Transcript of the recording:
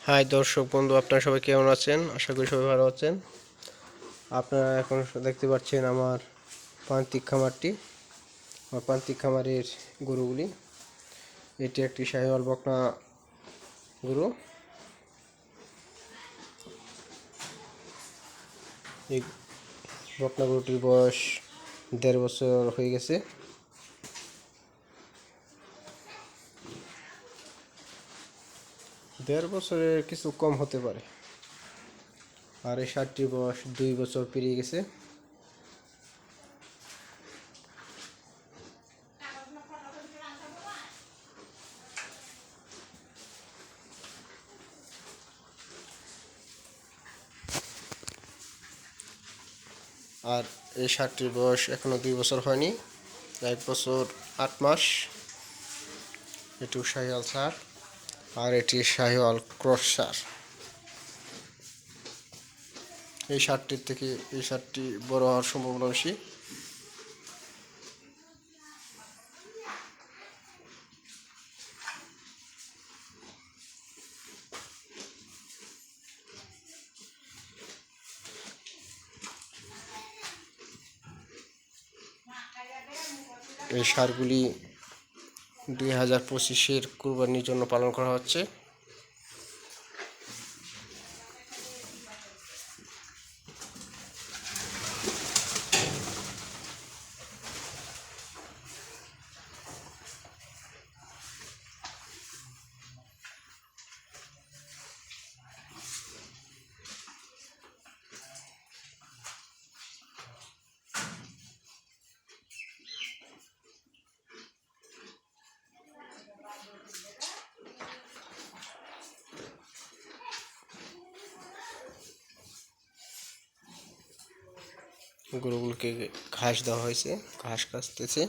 High দর্শক বন্ধু, আপনারা সবাই কেমন আছেন? আশা করি সবাই ভালো আছেন। আপনারা এখন দেখতে পাচ্ছেন আমার প্রান্তিক খামারটি, আমার প্রান্তিক খামারের গরুগুলি। এটি একটি শাহিওয়াল বকনা গরু। এই বকনা গরুটির বয়স 1.5 বছর হয়ে গেছে। দেড় বছরের কিছু কম হতে পারে। আর এই ষাটটির বয়স 2 বছর পেরিয়ে গেছে। আর এই ষাটটির বয়স এখনো 2 বছর হয়নি, 1 বছর 8 মাস। এটিও শাহিওয়াল সার, আর এটি শাহিওয়াল ক্রস সার। এই সারটির থেকে এই সারটি বড় হওয়ার সম্ভাবনা বেশি। এই সারগুলি 2025-এর কুরবানির জন্য পালন করা হচ্ছে। গরুগুলোকে ঘাস দেওয়া হয়েছে, ঘাস কাটতেছে।